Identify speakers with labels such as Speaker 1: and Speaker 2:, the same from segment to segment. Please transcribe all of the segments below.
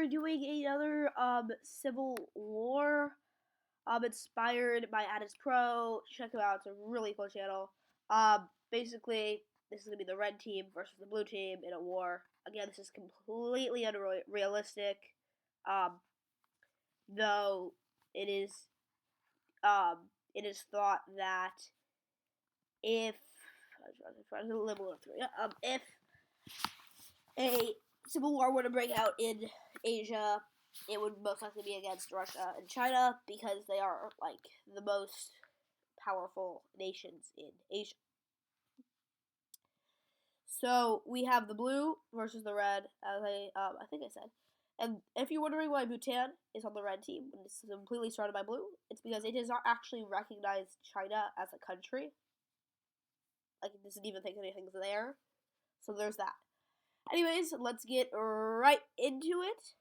Speaker 1: are doing another Civil War inspired by Addis Pro. Check it out; it's a really cool channel. Basically, this is gonna be the red team versus the blue team in a war. Again, this is completely unrealistic. Um, though it is it is thought that if if a civil war were to break out in Asia, it would most likely be against Russia and China because they are like the most powerful nations in Asia. So we have the blue versus the red, as I think I said. And if you're wondering why Bhutan is on the red team when it's completely started by blue, it's because it does not actually recognize China as a country. Like, it doesn't even think anything's there. So there's that. Anyways, let's get right into it.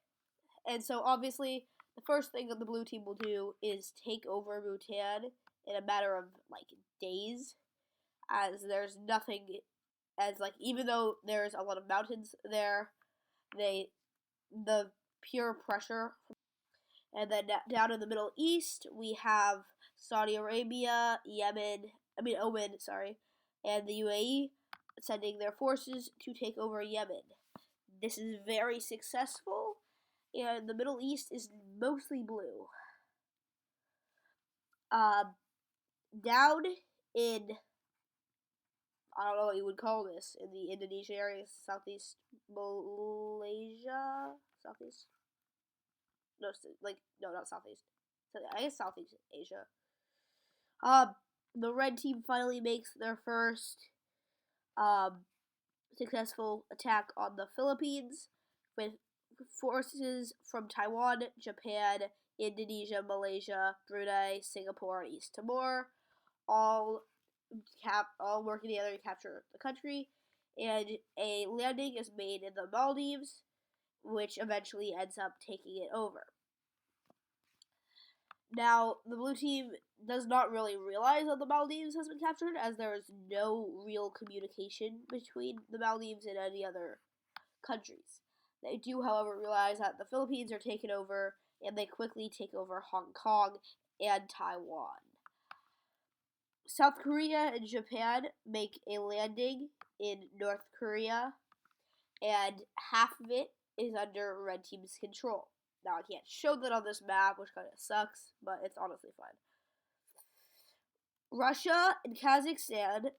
Speaker 1: And so, obviously, the first thing that the blue team will do is take over Bhutan in a matter of, like, days. As there's nothing, as, like, even though there's a lot of mountains there, the pure pressure. And then down in the Middle East, we have Saudi Arabia, Oman, and the UAE sending their forces to take over Yemen. This is very successful, and the Middle East is mostly blue. Down in, I don't know what you would call this, in the Indonesia area, Southeast Malaysia, Southeast? No, not Southeast. I guess Southeast Asia. The red team finally makes their first, successful attack on the Philippines with forces from Taiwan, Japan, Indonesia, Malaysia, Brunei, Singapore, and East Timor, all working together to capture the country. And a landing is made in the Maldives, which eventually ends up taking it over. Now, the blue team does not really realize that the Maldives has been captured, as there is no real communication between the Maldives and any other countries. They do, however, realize that the Philippines are taken over, and they quickly take over Hong Kong and Taiwan. South Korea and Japan make a landing in North Korea, and half of it is under Red Team's control. Now, I can't show that on this map, which kind of sucks, but it's honestly fine. Russia and Kazakhstan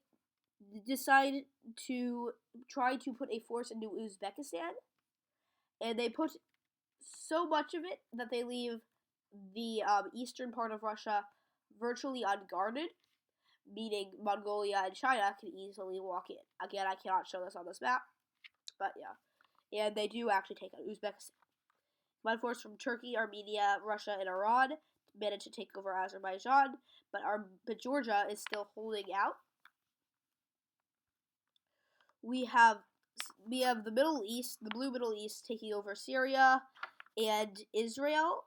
Speaker 1: decide to try to put a force into Uzbekistan, and they put so much of it that they leave the eastern part of Russia virtually unguarded, meaning Mongolia and China can easily walk in. Again, I cannot show this on this map, but yeah. And they do actually take out Uzbekistan. One force from Turkey, Armenia, Russia, and Iran managed to take over Azerbaijan, but Georgia is still holding out. We have the Middle East, the blue Middle East, taking over Syria and Israel,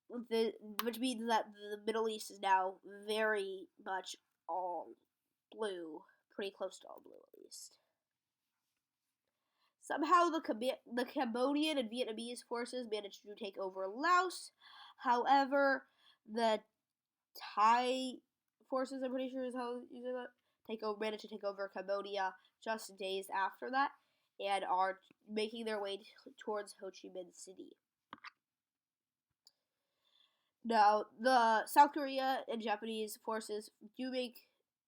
Speaker 1: which means that the Middle East is now very much all blue, pretty close to all blue at least. Somehow the Cambodian and Vietnamese forces managed to take over Laos. However, the Thai forces, I'm pretty sure is how you say that, managed to take over Cambodia just days after that, and are making their way towards Ho Chi Minh City. Now, the South Korea and Japanese forces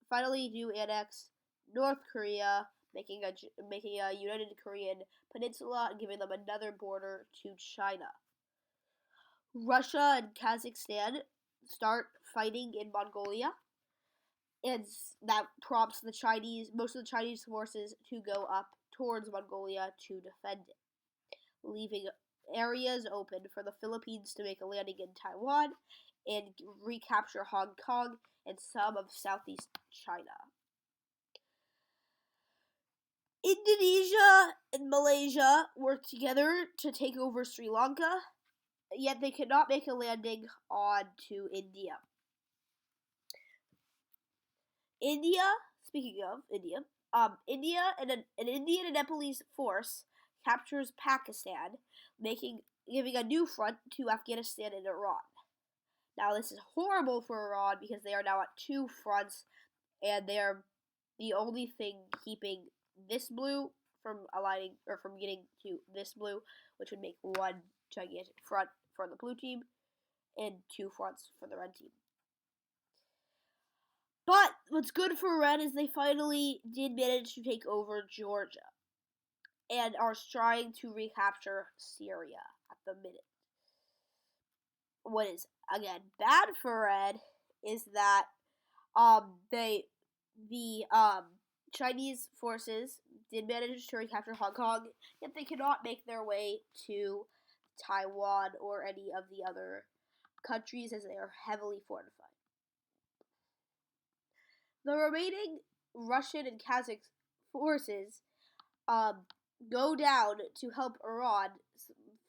Speaker 1: finally do annex North Korea, making a united Korean peninsula and giving them another border to China. Russia and Kazakhstan start fighting in Mongolia, and that prompts most of the Chinese forces to go up towards Mongolia to defend it, leaving areas open for the Philippines to make a landing in Taiwan and recapture Hong Kong and some of Southeast China. Indonesia and Malaysia work together to take over Sri Lanka, yet they could not make a landing onto India. Speaking of India, India and an Indian and Nepalese force captures Pakistan, giving a new front to Afghanistan and Iran. Now this is horrible for Iran because they are now at 2 fronts, and they are the only thing keeping this blue from aligning or from getting to this blue, which would make one gigantic front for the blue team and 2 fronts for the red team. But what's good for red is they finally did manage to take over Georgia and are trying to recapture Syria at the minute. What is, again, bad for red is that the Chinese forces did manage to recapture Hong Kong, yet they cannot make their way to Taiwan or any of the other countries as they are heavily fortified. The remaining Russian and Kazakh forces go down to help Iran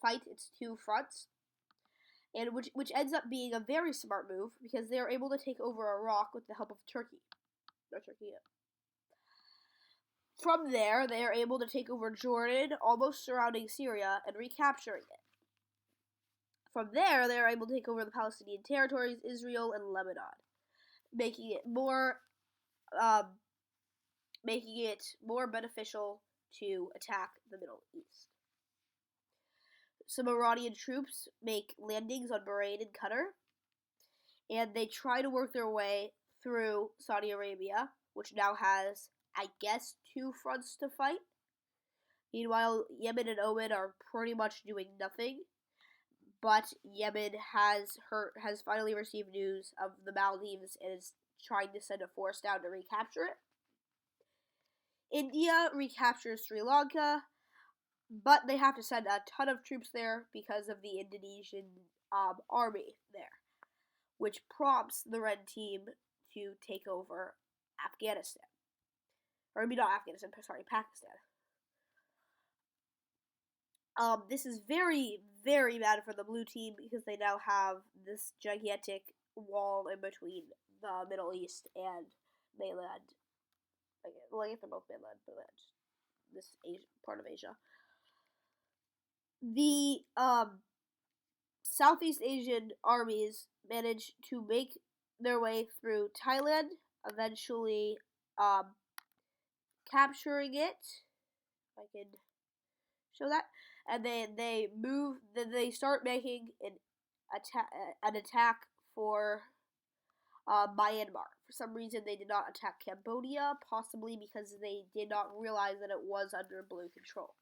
Speaker 1: fight its 2 fronts, and which ends up being a very smart move because they are able to take over Iraq with the help of Turkey. From there, they are able to take over Jordan, almost surrounding Syria, and recapturing it. From there, they are able to take over the Palestinian territories, Israel, and Lebanon, making it more beneficial to attack the Middle East. Some Iranian troops make landings on Bahrain and Qatar, and they try to work their way through Saudi Arabia, which now has, I guess, 2 fronts to fight. Meanwhile, Yemen and Oman are pretty much doing nothing, but Yemen has finally received news of the Maldives and is trying to send a force down to recapture it. India recaptures Sri Lanka, but they have to send a ton of troops there because of the Indonesian army there, which prompts the red team to take over Afghanistan. Or maybe not Afghanistan, sorry, Pakistan. This is very, very bad for the blue team because they now have this gigantic wall in between the Middle East and mainland. Well, I guess they're both mainland, but this part of Asia. The Southeast Asian armies managed to make their way through Thailand, eventually capturing it. If I can show that. And then they start making an attack for Myanmar. For some reason, they did not attack Cambodia, possibly because they did not realize that it was under blue control.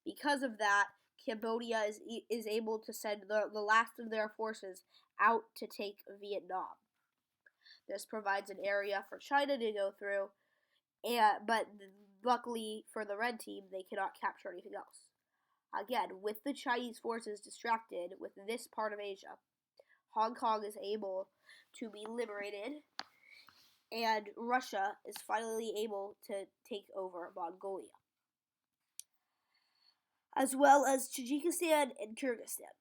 Speaker 1: Because of that, Cambodia is able to send the last of their forces out to take Vietnam. This provides an area for China to go through, but luckily for the red team, they cannot capture anything else. Again, with the Chinese forces distracted with this part of Asia, Hong Kong is able to be liberated, and Russia is finally able to take over Mongolia, as well as Tajikistan and Kyrgyzstan.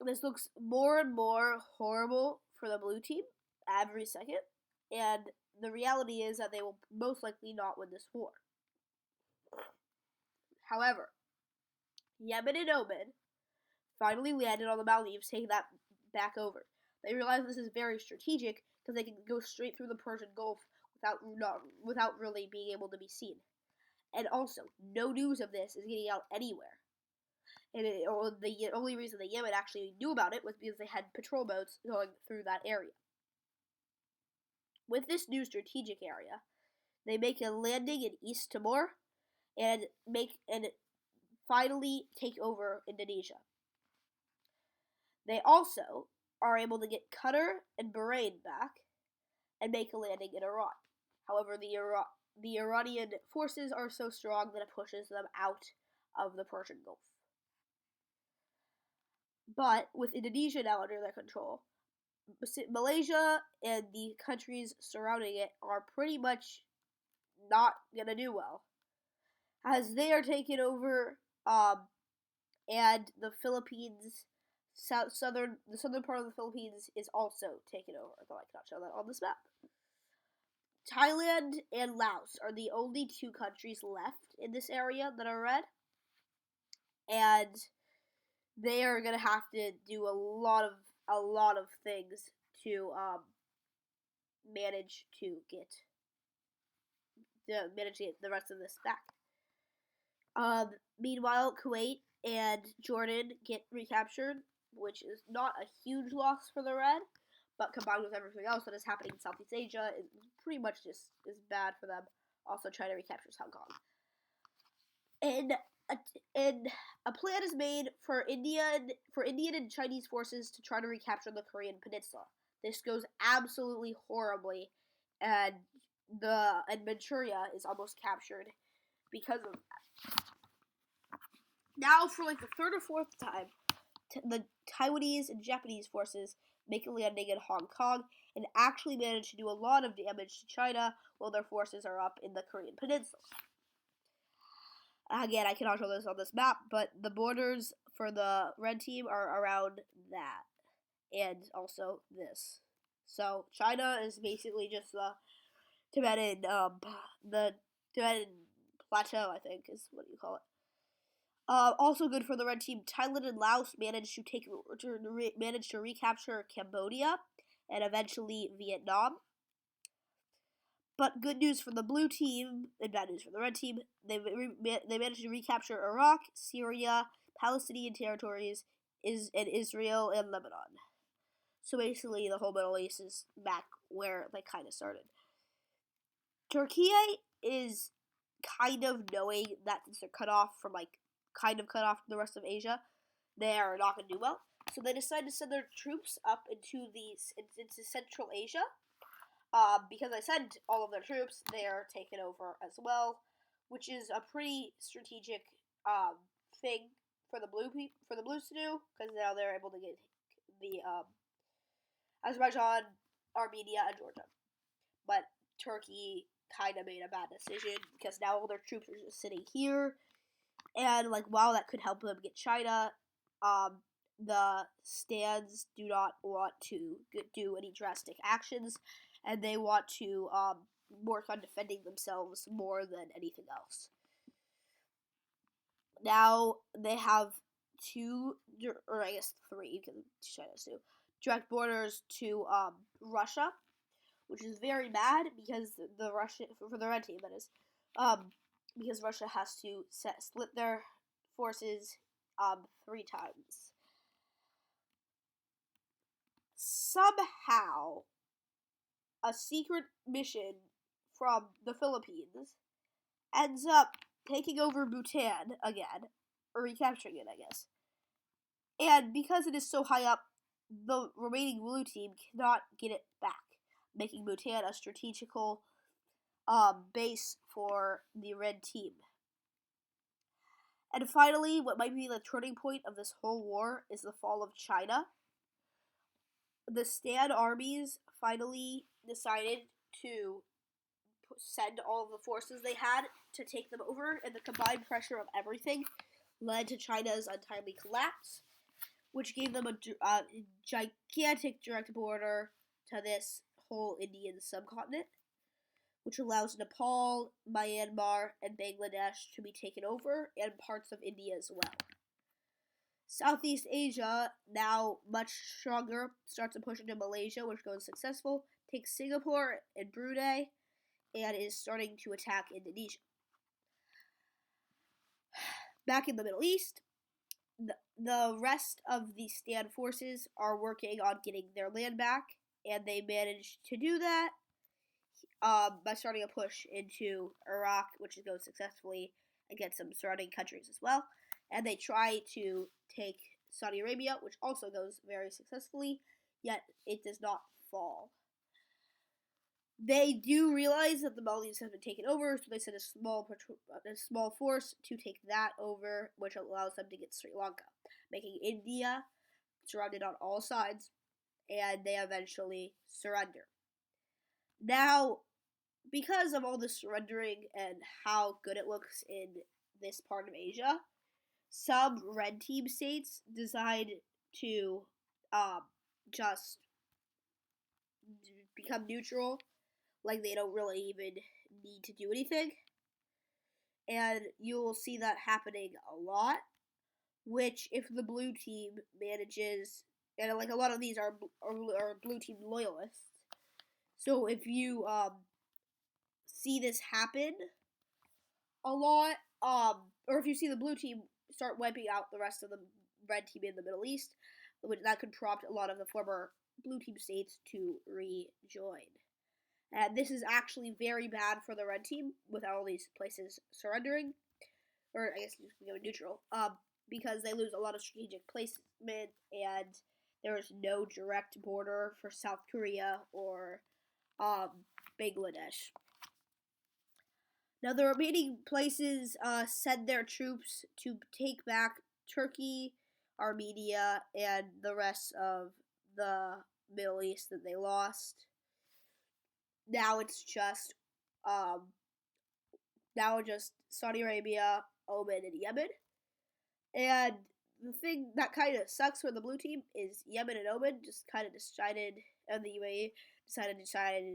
Speaker 1: This looks more and more horrible for the blue team every second, and the reality is that they will most likely not win this war. However, Yemen and Oman finally landed on the Maldives, taking that back over. They realize this is very strategic because they can go straight through the Persian Gulf without really being able to be seen. And also, no news of this is getting out anywhere. And the only reason the Yemen actually knew about it was because they had patrol boats going through that area. With this new strategic area, they make a landing in East Timor and finally take over Indonesia. They also are able to get Qatar and Bahrain back and make a landing in Iran. However, the Iranian forces are so strong that it pushes them out of the Persian Gulf. But with Indonesia now under their control, Malaysia and the countries surrounding it are pretty much not going to do well, as they are taken over, and the Philippines, the southern part of the Philippines is also taken over, though I cannot show that on this map. Thailand and Laos are the only two countries left in this area that are red, and they are gonna have to do a lot of things to manage to get the rest of this back. Meanwhile, Kuwait and Jordan get recaptured, which is not a huge loss for the Red, but combined with everything else that is happening in Southeast Asia, it pretty much just is bad for them. Also, trying to recapture Hong Kong. And a plan is made for Indian and Chinese forces to try to recapture the Korean Peninsula. This goes absolutely horribly, and Manchuria is almost captured because of that. Now, for like the third or fourth time, the Taiwanese and Japanese forces make a landing in Hong Kong and actually manage to do a lot of damage to China while their forces are up in the Korean Peninsula. Again, I cannot show this on this map, but the borders for the red team are around that, and also this. So China is basically just the Tibetan plateau, I think is what you call it. Also good for the red team. Thailand and Laos managed to recapture Cambodia and eventually Vietnam. But good news for the blue team and bad news for the red team. They managed to recapture Iraq, Syria, Palestinian territories, and Israel and Lebanon. So basically, the whole Middle East is back where they kind of started. Turkey is kind of knowing that since they're cut off from the rest of Asia, they are not going to do well. So they decided to send their troops up into Central Asia. Because I sent all of their troops, they are taken over as well, which is a pretty strategic thing for the Blues to do, because now they're able to get the Azerbaijan, Armenia, and Georgia. But Turkey kind of made a bad decision because now all their troops are just sitting here, and like while that could help them get China, the stands do not want to do any drastic actions. And they want to work on defending themselves more than anything else. Now they have three, you can try this too, direct borders to Russia, which is very bad because for the red team, that is, because Russia has to split their forces 3 times. Somehow, a secret mission from the Philippines ends up taking over Bhutan again, or recapturing it, I guess. And because it is so high up, the remaining blue team cannot get it back, making Bhutan a strategical base for the red team. And finally, what might be the turning point of this whole war is the fall of China. The Stan armies finally decided to send all of the forces they had to take them over, and the combined pressure of everything led to China's untimely collapse, which gave them a gigantic direct border to this whole Indian subcontinent, which allows Nepal, Myanmar, and Bangladesh to be taken over, and parts of India as well. Southeast Asia, now much stronger, starts to push into Malaysia, which goes successful, takes Singapore and Brunei, and is starting to attack Indonesia. Back in the Middle East, the rest of the Stan forces are working on getting their land back, and they managed to do that by starting a push into Iraq, which goes successfully against some surrounding countries as well. And they try to take Saudi Arabia, which also goes very successfully, yet it does not fall. They do realize that the Maldives has been taken over, so they send a small force to take that over, which allows them to get Sri Lanka, making India surrounded on all sides, and they eventually surrender. Now, because of all the surrendering and how good it looks in this part of Asia, some red team states decide to just become neutral, like they don't really even need to do anything. And you'll see that happening a lot, which if the blue team manages, and like a lot of these are blue team loyalists. So if you see this happen a lot, or if you see the blue team start wiping out the rest of the red team in the Middle East, that could prompt a lot of the former blue team states to rejoin. And this is actually very bad for the red team with all these places surrendering, or I guess just becoming neutral, because they lose a lot of strategic placement, and there is no direct border for South Korea or Bangladesh. Now, the remaining places send their troops to take back Turkey, Armenia, and the rest of the Middle East that they lost. Now it's just Saudi Arabia, Oman, and Yemen. And the thing that kind of sucks for the blue team is Yemen and Oman just kind of decided, and the UAE decided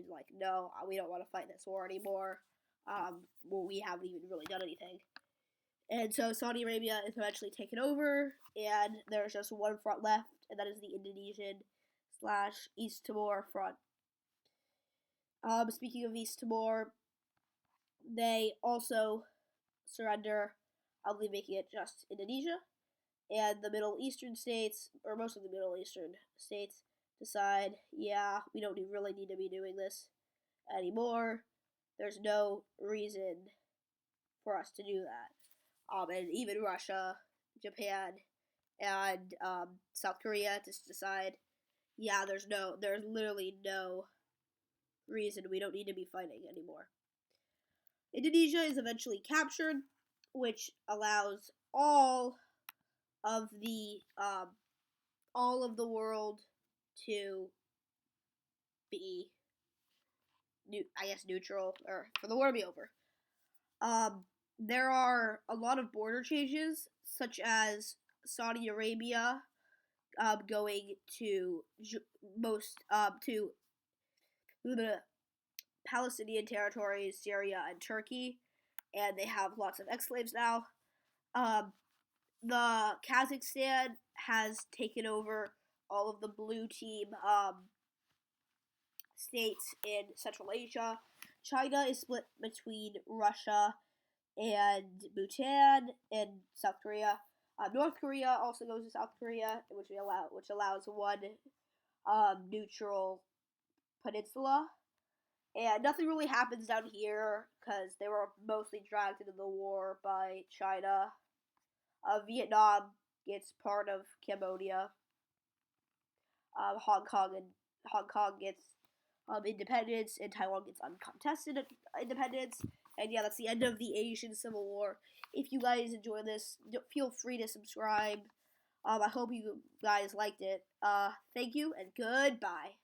Speaker 1: like, no, we don't want to fight this war anymore. Well, we haven't even really done anything. And so Saudi Arabia is eventually taken over, and there's just one front left, and that is the Indonesian/East Timor front. Speaking of East Timor, they also surrender, oddly making it just Indonesia. And the Middle Eastern states, or most of the Middle Eastern states, decide, yeah, we don't really need to be doing this anymore. There's no reason for us to do that. And even Russia, Japan, and South Korea just decide, yeah, there's literally no reason we don't need to be fighting anymore. Indonesia is eventually captured, which allows all of the world to be neutral, or for the war to be over. There are a lot of border changes, such as Saudi Arabia going to the Palestinian territories, Syria, and Turkey, and they have lots of ex-slaves now. The Kazakhstan has taken over all of the blue team states in Central Asia. China is split between Russia and Bhutan and South Korea. North Korea also goes to South Korea, which allows one neutral peninsula. And nothing really happens down here because they were mostly dragged into the war by China. Vietnam gets part of Cambodia. Hong Kong gets independence, and Taiwan gets uncontested independence. And yeah, that's the end of the Asian Civil War. If you guys enjoy this, feel free to subscribe. I hope you guys liked it. Thank you, and goodbye.